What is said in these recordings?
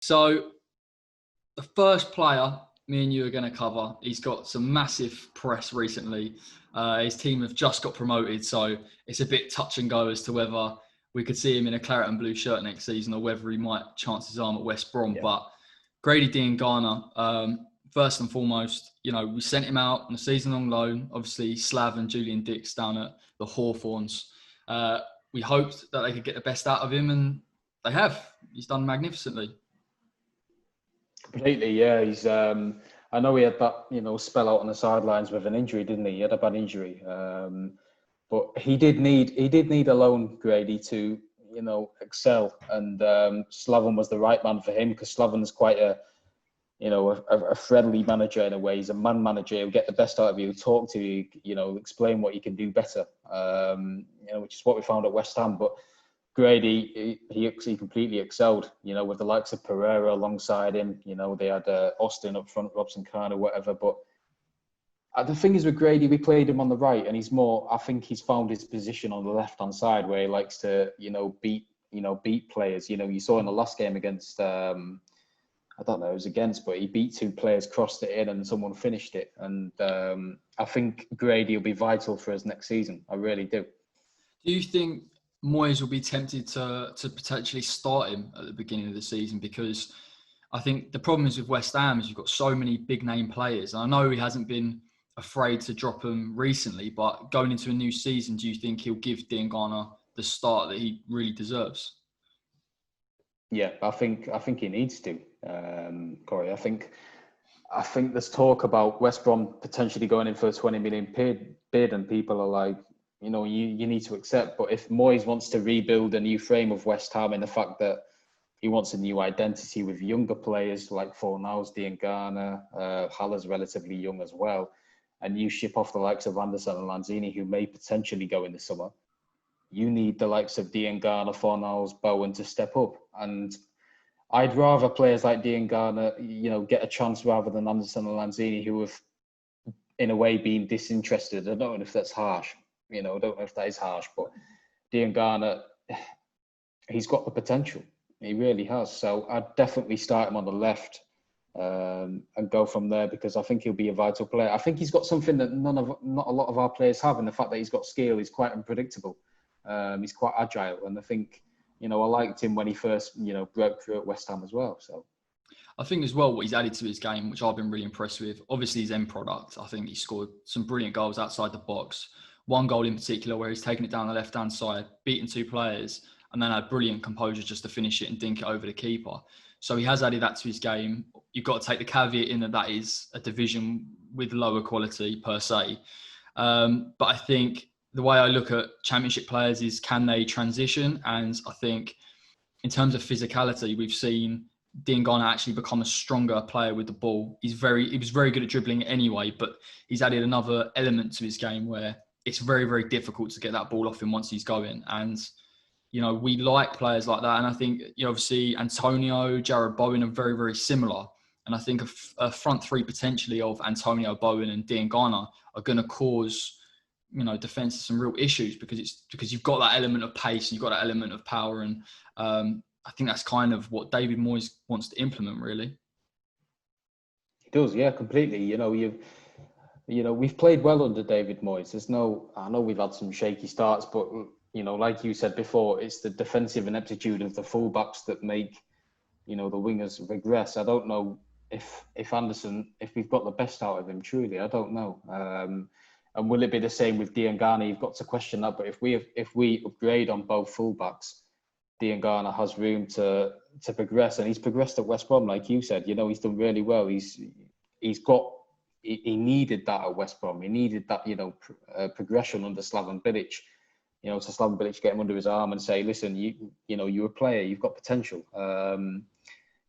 So the first player me and you are going to cover, he's got some massive press recently. His team have just got promoted, so it's a bit touch and go as to whether we could see him in a claret and blue shirt next season or whether he might chance his arm at West Brom. Yeah. But Grady Diangana, first and foremost, we sent him out on a season-long loan. Obviously, Slav and Julian Dix down at the Hawthorns. We hoped that they could get the best out of him, and they have. He's done magnificently. Completely, yeah. He's. I know he had that, spell out on the sidelines with an injury, didn't he? He had a bad injury, but he did need a loan, Grady, to excel. And Slaven was the right man for him because Slaven's quite a friendly manager in a way. He's a man manager. He'll get the best out of you, talk to you, explain what you can do better. Which is what we found at West Ham, but. Grady, he completely excelled, with the likes of Pereira alongside him. They had Austin up front, Robson Khan or whatever. But the thing is with Grady, we played him on the right, and I think he's found his position on the left-hand side where he likes to, beat players. You saw in the last game against, I don't know who it was against, but he beat two players, crossed it in, and someone finished it. And I think Grady will be vital for us next season. I really do. Do you think Moyes will be tempted to potentially start him at the beginning of the season? Because I think the problem is with West Ham is you've got so many big name players. And I know he hasn't been afraid to drop them recently, but going into a new season, do you think he'll give Diangana the start that he really deserves? Yeah, I think he needs to, Corey. I think there's talk about West Brom potentially going in for a 20 million bid, and people are like, you need to accept. But if Moyes wants to rebuild a new frame of West Ham in the fact that he wants a new identity with younger players like Fornals, Diangana, Haller's relatively young as well, and you ship off the likes of Anderson and Lanzini, who may potentially go in the summer, you need the likes of Diangana, Fornals, Bowen to step up. And I'd rather players like Diangana, get a chance rather than Anderson and Lanzini, who have, in a way, been disinterested. I don't know if that's harsh. I don't know if that is harsh, but Diangana, he's got the potential. He really has. So I'd definitely start him on the left and go from there, because I think he'll be a vital player. I think he's got something that not a lot of our players have, and the fact that he's got skill. He's quite unpredictable. He's quite agile, and I think I liked him when he first broke through at West Ham as well. So I think as well what he's added to his game, which I've been really impressed with, obviously his end product. I think he scored some brilliant goals outside the box. One goal in particular where he's taken it down the left-hand side, beaten two players, and then had brilliant composure just to finish it and dink it over the keeper. So he has added that to his game. You've got to take the caveat in that is a division with lower quality per se. But I think the way I look at championship players is, can they transition? And I think in terms of physicality, we've seen Diangana actually become a stronger player with the ball. He was very good at dribbling anyway, but he's added another element to his game where it's very, very difficult to get that ball off him once he's going. And, we like players like that. And I think, obviously, Antonio, Jared Bowen are very, very similar. And I think a front three potentially of Antonio, Bowen and Diangana are going to cause, defence some real issues because you've got that element of pace and you've got that element of power. And I think that's kind of what David Moyes wants to implement, really. He does, yeah, completely. We've played well under David Moyes. I know we've had some shaky starts, but, like you said before, it's the defensive ineptitude of the fullbacks that make, the wingers regress. I don't know if Anderson, if we've got the best out of him, truly, I don't know. And will it be the same with Diangana? You've got to question that. But if we upgrade on both fullbacks, Diangana has room to progress, and he's progressed at West Brom, like you said. He's done really well. He needed that at West Brom. He needed that, progression under Slaven Bilic. To Slaven Bilic get him under his arm and say, listen, you're a player, you've got potential. And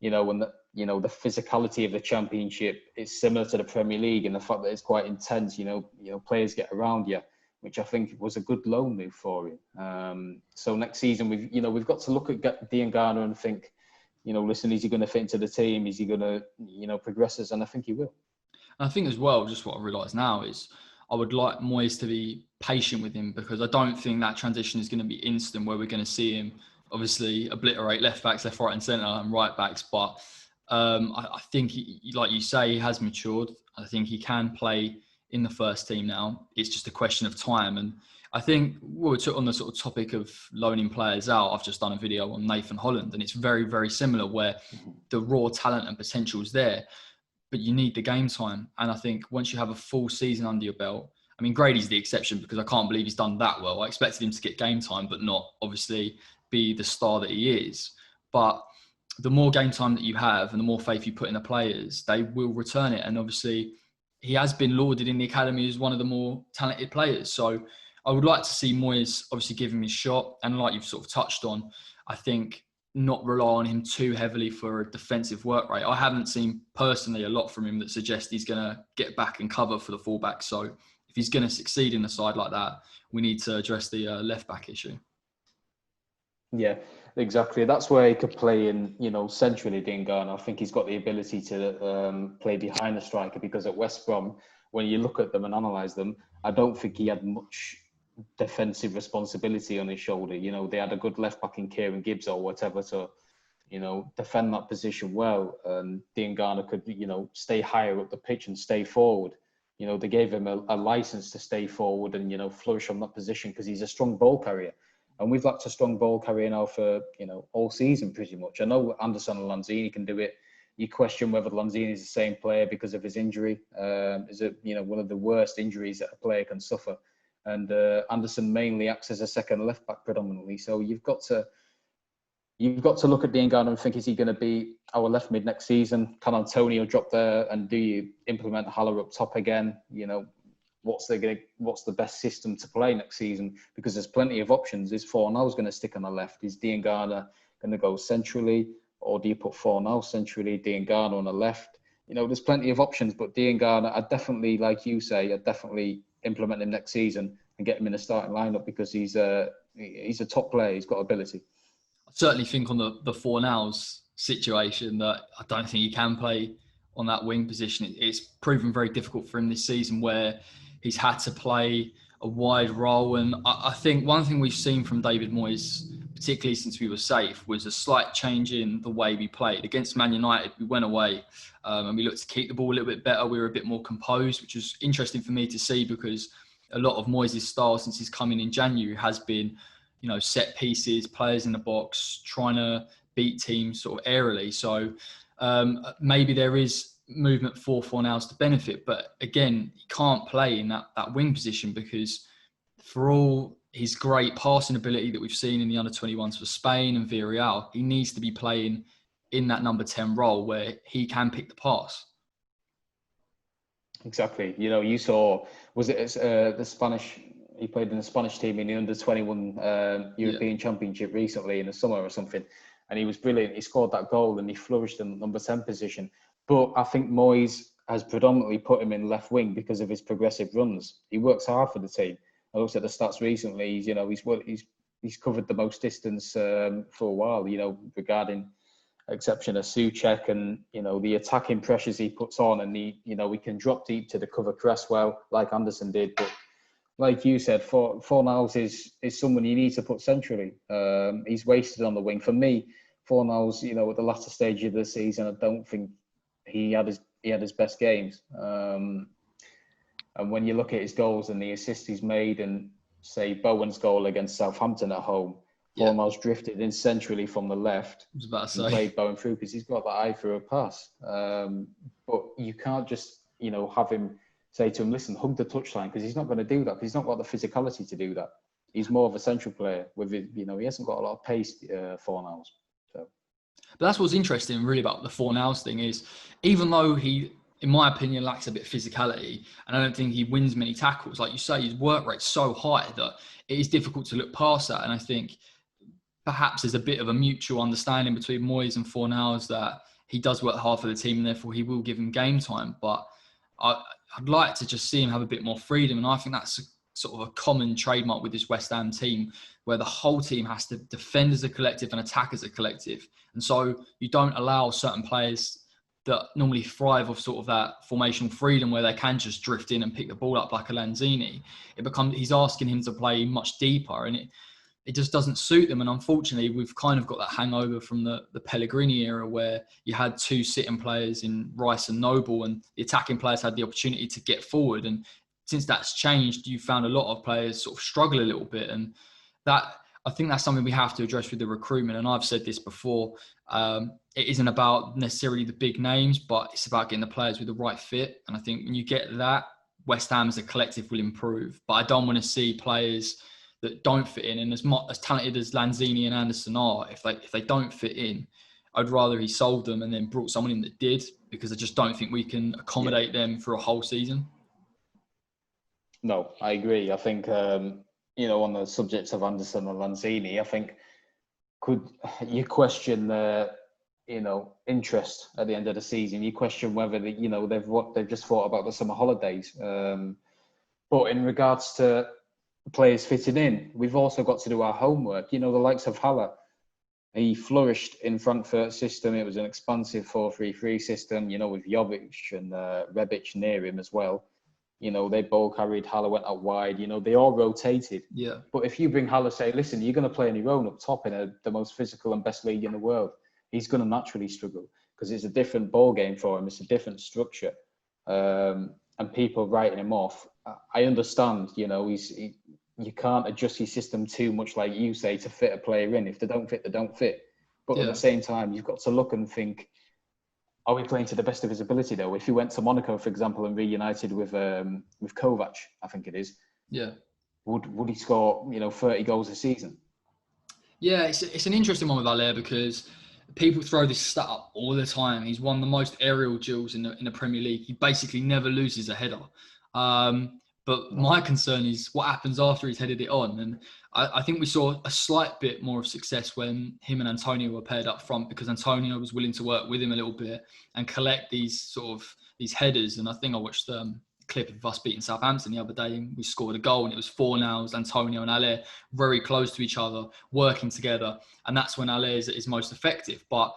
the physicality of the Championship is similar to the Premier League in the fact that it's quite intense. Players get around you, which I think was a good loan move for him. So next season we've got to look at Diangana and think, listen, is he going to fit into the team? Is he going to progress us? And I think he will. And I think as well, just what I realise now is I would like Moyes to be patient with him, because I don't think that transition is going to be instant where we're going to see him obviously obliterate left backs, left, right, and centre, and right backs. But I think, like you say, he has matured. I think he can play in the first team now. It's just a question of time. And I think we took on the sort of topic of loaning players out. I've just done a video on Nathan Holland, and it's very, very similar, where the raw talent and potential is there, but you need the game time. And I think once you have a full season under your belt, I mean, Grady's the exception because I can't believe he's done that well. I expected him to get game time, but not obviously be the star that he is. But the more game time that you have and the more faith you put in the players, they will return it. And obviously, he has been lauded in the academy as one of the more talented players. So I would like to see Moyes obviously give him his shot. And like you've sort of touched on, I think not rely on him too heavily for a defensive work rate. I haven't seen personally a lot from him that suggests he's going to get back and cover for the fullback. So if he's going to succeed in a side like that, we need to address the left back issue. Yeah, exactly. That's where he could play in, centrally, Diangana. I think he's got the ability to play behind the striker, because at West Brom, when you look at them and analyse them, I don't think he had much defensive responsibility on his shoulder. They had a good left back in Kieran Gibbs or whatever to, defend that position well. And Diangana could, stay higher up the pitch and stay forward. They gave him a license to stay forward and, flourish on that position because he's a strong ball carrier. And we've lacked a strong ball carrier now for, all season pretty much. I know Anderson and Lanzini can do it. You question whether Lanzini is the same player because of his injury. Is it, one of the worst injuries that a player can suffer? And Anderson mainly acts as a second left back predominantly. So you've got to look at Diangana and think, is he going to be our left mid next season? Can Antonio drop there, and do you implement Haller up top again? What's the best system to play next season? Because there's plenty of options. Is Fornals going to stick on the left? Is Diangana going to go centrally, or do you put Fornals centrally, Diangana on the left? There's plenty of options, but Diangana, I definitely, like you say, I'd definitely implement him next season and get him in the starting lineup, because he's a top player. He's got ability. I certainly think on the Fornals situation that I don't think he can play on that wing position. It's proven very difficult for him this season, where he's had to play a wide role. And I think one thing we've seen from David Moyes, particularly since we were safe, was a slight change in the way we played. Against Man United, we went away and we looked to keep the ball a little bit better. We were a bit more composed, which was interesting for me to see, because a lot of Moyes' style since he's come in January has been, set pieces, players in the box, trying to beat teams sort of airily. So maybe there is movement for Fornals to benefit, but again, he can't play in that wing position, because for all his great passing ability that we've seen in the under-21s for Spain and Villarreal, he needs to be playing in that number 10 role where he can pick the pass. Exactly. You saw, was it the Spanish, he played in the Spanish team in the under-21 European Championship recently in the summer or something, and he was brilliant. He scored that goal and he flourished in the number 10 position. But I think Moyes has predominantly put him in left wing because of his progressive runs. He works hard for the team. I looked at the stats recently. He's covered the most distance for a while. Regarding exception of Souček, and the attacking pressures he puts on, and he can drop deep to the cover Cresswell like Anderson did. But like you said, Fornals is someone you need to put centrally. He's wasted on the wing. For me, Fornals, at the latter stage of the season, I don't think he had his best games. And when you look at his goals and the assists he's made, and say Bowen's goal against Southampton at home, Fornals drifted in centrally from the left. I was about to say. And played Bowen through because he's got that eye for a pass. But you can't just, have him say to him, listen, hug the touchline, because he's not going to do that. He's not got the physicality to do that. He's more of a central player with it. He hasn't got a lot of pace, Fornals. So. But that's what's interesting really about the Fornals thing is, even though he, in my opinion, lacks a bit of physicality, and I don't think he wins many tackles, like you say, his work rate's so high that it is difficult to look past that. And I think perhaps there's a bit of a mutual understanding between Moyes and Fornals that he does work hard for the team and therefore he will give him game time. But I'd like to just see him have a bit more freedom. And I think that's sort of a common trademark with this West Ham team, where the whole team has to defend as a collective and attack as a collective. And so you don't allow certain players that normally thrive off sort of that formational freedom where they can just drift in and pick the ball up like a Lanzini. He's asking him to play much deeper. And it just doesn't suit them. And unfortunately, we've kind of got that hangover from the Pellegrini era where you had two sitting players in Rice and Noble, and the attacking players had the opportunity to get forward. And since that's changed, you found a lot of players sort of struggle a little bit. And that, I think that's something we have to address with the recruitment. And I've said this before, it isn't about necessarily the big names, but it's about getting the players with the right fit. And I think when you get that, West Ham as a collective will improve. But I don't want to see players that don't fit in. And as talented as Lanzini and Anderson are, if they don't fit in, I'd rather he sold them and then brought someone in that did, because I just don't think we can accommodate them for a whole season. No, I agree. I think, on the subject of Anderson and Lanzini, I think could you question their, interest at the end of the season? You question whether they've just thought about the summer holidays. But in regards to players fitting in, we've also got to do our homework. The likes of Haller, he flourished in Frankfurt's system. It was an expansive 4-3-3 system, with Jovic and Rebic near him as well. They ball carried, Haller went out wide, they all rotated. Yeah. But if you bring Haller, say, listen, you're going to play on your own up top in the most physical and best league in the world, he's going to naturally struggle because it's a different ball game for him. It's a different structure. And people writing him off, I understand, you can't adjust your system too much, like you say, to fit a player in. If they don't fit, they don't fit. But at the same time, you've got to look and think, are we playing to the best of his ability, though? If he went to Monaco, for example, and reunited with Kovac, I think it is, would he score 30 goals a season? Yeah, it's an interesting one with Haller because people throw this stat up all the time. He's won the most aerial duels in the Premier League. He basically never loses a header. But my concern is what happens after he's headed it on. And I think we saw a slight bit more of success when him and Antonio were paired up front, because Antonio was willing to work with him a little bit and collect these headers. And I think I watched a clip of us beating Southampton the other day, and we scored a goal and it was 4-0. It was Antonio and Haller very close to each other, working together. And that's when Haller is most effective. But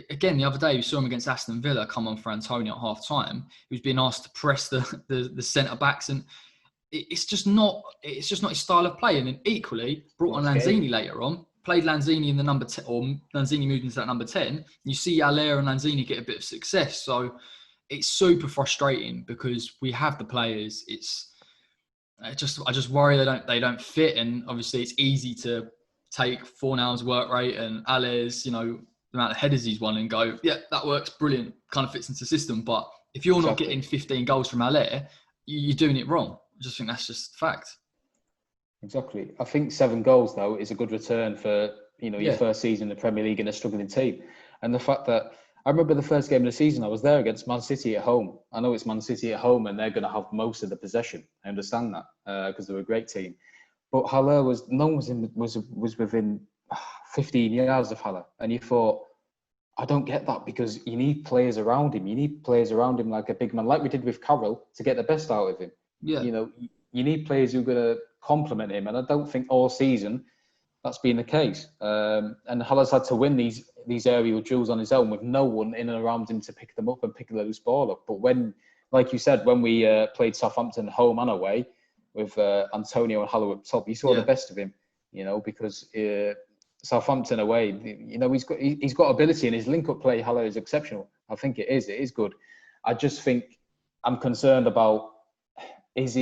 again, the other day we saw him against Aston Villa come on for Antonio at half time. He was being asked to press the centre backs, and it's just not his style of play. And then equally brought on Lanzini later on, played Lanzini in the number 10, or Lanzini moved into that number 10. You see Haller and Lanzini get a bit of success. So it's super frustrating because we have the players. I just worry they don't fit. And obviously it's easy to take Fornal's work rate and Haller's, the amount of headers he's won and go, yeah, that works, brilliant, kind of fits into the system. But if you're not getting 15 goals from Haller, you're doing it wrong. I just think that's just fact. Exactly. I think 7 goals, though, is a good return for, your first season in the Premier League in a struggling team. And the fact that, I remember the first game of the season, I was there against Man City at home. I know it's Man City at home and they're going to have most of the possession. I understand that because they're a great team. But Haller was within 15 yards of Haller, and you thought, I don't get that, because you need players around him. You need players around him like a big man, like we did with Carroll, to get the best out of him. Yeah. You need players who are going to complement him, and I don't think all season that's been the case. And Haller's had to win these aerial duels on his own with no one in and around him to pick them up and pick the loose ball up. But when, like you said, when we played Southampton home and away with Antonio and Haller up top, you saw the best of him. Because Southampton away, he's got ability, and his link-up play, Haller, is exceptional. I think it is good. I just think I'm concerned about, does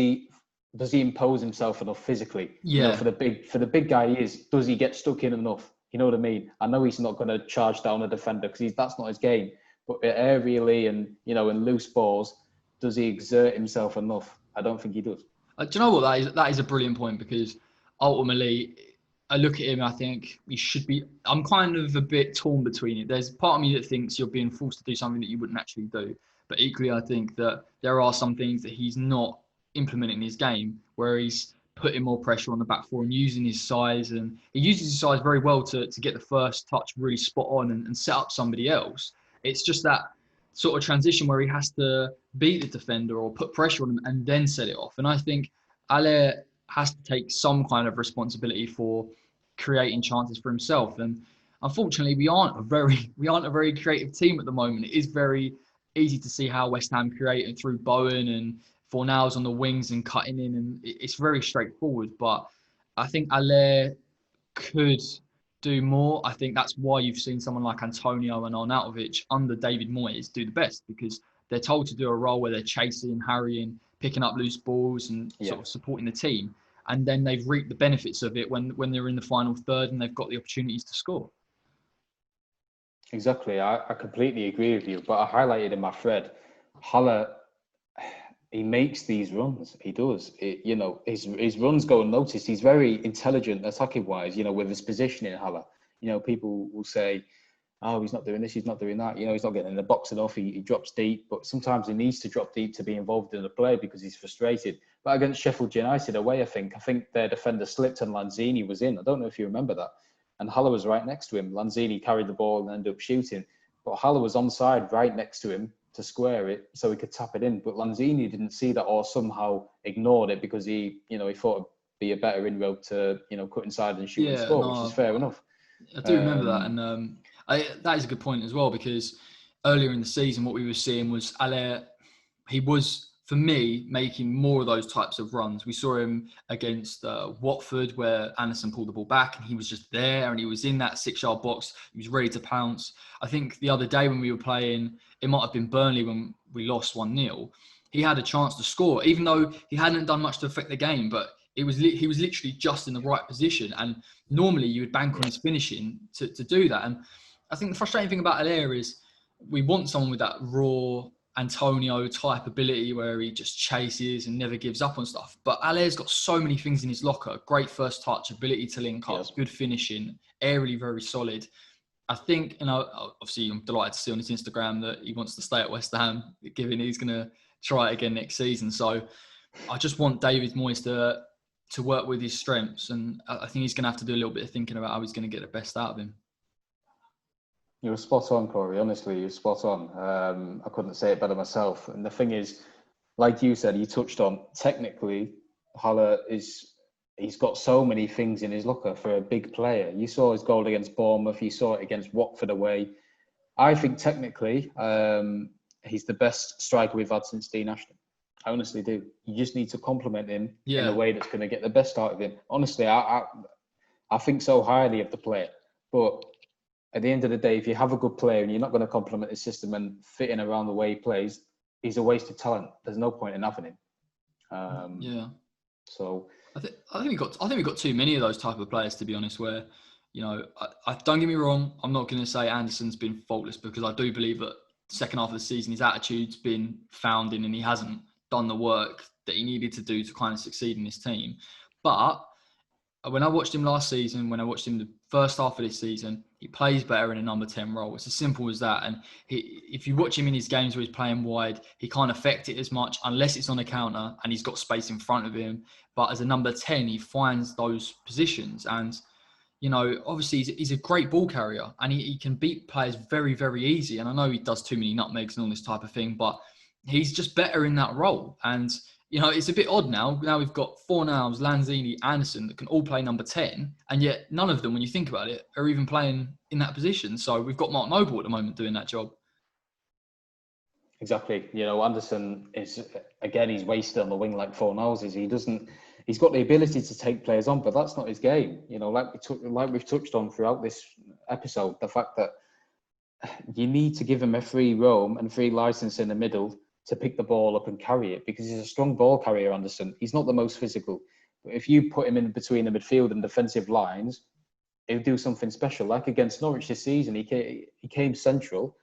he impose himself enough physically? Yeah. For the big guy he is, does he get stuck in enough? You know what I mean? I know he's not going to charge down a defender because that's not his game. But aerially and in loose balls, does he exert himself enough? I don't think he does. Do you know what? That is a brilliant point, because ultimately, I look at him, I think he should be. I'm kind of a bit torn between it. There's part of me that thinks you're being forced to do something that you wouldn't actually do. But equally, I think that there are some things that he's not implementing in his game, where he's putting more pressure on the back four and using his size. And he uses his size very well to get the first touch really spot on and set up somebody else. It's just that sort of transition where he has to beat the defender or put pressure on him and then set it off. And I think Haller has to take some kind of responsibility for creating chances for himself. And unfortunately, we aren't a very creative team at the moment. It is very easy to see how West Ham created through Bowen and Fornals on the wings and cutting in, and it's very straightforward. But I think Haller could do more. I think that's why you've seen someone like Antonio and Arnautovic under David Moyes do the best, because they're told to do a role where they're chasing, harrying, picking up loose balls and sort of supporting the team. And then they've reaped the benefits of it when they're in the final third and they've got the opportunities to score. Exactly. I completely agree with you. But I highlighted in my thread, Haller, he makes these runs. He does. His runs go unnoticed. He's very intelligent attacking wise, with his positioning, Haller. People will say, oh, he's not doing this, he's not doing that. He's not getting in the box enough. He drops deep, but sometimes he needs to drop deep to be involved in the play because he's frustrated. But against Sheffield United away, I think their defender slipped and Lanzini was in. I don't know if you remember that. And Haller was right next to him. Lanzini carried the ball and ended up shooting. But Haller was onside right next to him to square it so he could tap it in. But Lanzini didn't see that or somehow ignored it because he thought it'd be a better inroad to, cut inside and shoot and score, which is fair enough. I do remember that. And that is a good point as well, because earlier in the season, what we were seeing was Haller, he was, for me, making more of those types of runs. We saw him against Watford where Anderson pulled the ball back and he was just there and he was in that 6-yard box. He was ready to pounce. I think the other day when we were playing, it might have been Burnley when we lost 1-0, he had a chance to score, even though he hadn't done much to affect the game, but he was literally just in the right position. And normally you would bank on his finishing to do that. And I think the frustrating thing about Haller is we want someone with that raw Antonio type ability where he just chases and never gives up on stuff. But Haller's got so many things in his locker: great first touch, ability to link up, good finishing, aerially very solid. I think, obviously I'm delighted to see on his Instagram that he wants to stay at West Ham, given he's going to try it again next season. So I just want David Moyes to work with his strengths, and I think he's going to have to do a little bit of thinking about how he's going to get the best out of him. You were spot on, Corey. Honestly, you're spot on. I couldn't say it better myself. And the thing is, like you said, you touched on, technically, Haller he's got so many things in his locker for a big player. You saw his goal against Bournemouth. You saw it against Watford away. I think technically, he's the best striker we've had since Dean Ashton. I honestly do. You just need to compliment him in a way that's going to get the best out of him. Honestly, I think so highly of the player. But at the end of the day, if you have a good player and you're not going to compliment his system and fit in around the way he plays, he's a waste of talent. There's no point in having him. So I think we got too many of those type of players, to be honest. Where, I don't get me wrong, I'm not going to say Anderson's been faultless, because I do believe that second half of the season his attitude's been found in and he hasn't done the work that he needed to do to kind of succeed in his team. But when I watched him last season, when I watched him the first half of this season, he plays better in a number 10 role. It's as simple as that. And if you watch him in his games where he's playing wide, he can't affect it as much unless it's on a counter and he's got space in front of him. But as a number 10, he finds those positions. And, obviously he's a great ball carrier and he can beat players very, very easy. And I know he does too many nutmegs and all this type of thing, but he's just better in that role. And it's a bit odd now. Now we've got Fornals, Lanzini, Anderson that can all play number 10, and yet none of them, when you think about it, are even playing in that position. So we've got Mark Noble at the moment doing that job. Exactly. Anderson is, again, he's wasted on the wing like Fornals is. He's got the ability to take players on, but that's not his game. Like we've touched on throughout this episode, the fact that you need to give him a free roam and free license in the middle to pick the ball up and carry it, because he's a strong ball carrier, Anderson. He's not the most physical. But if you put him in between the midfield and defensive lines, he'll do something special. Like against Norwich this season, he came central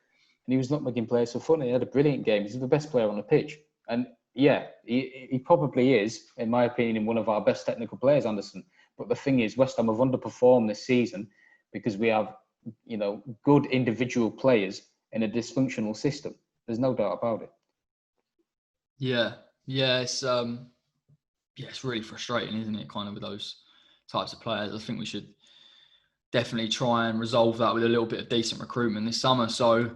and he was not making players for fun. He had a brilliant game. He's the best player on the pitch. And yeah, he probably is, in my opinion, one of our best technical players, Anderson. But the thing is, West Ham have underperformed this season because we have, good individual players in a dysfunctional system. There's no doubt about it. Yeah, it's really frustrating, isn't it? Kind of with those types of players. I think we should definitely try and resolve that with a little bit of decent recruitment this summer. So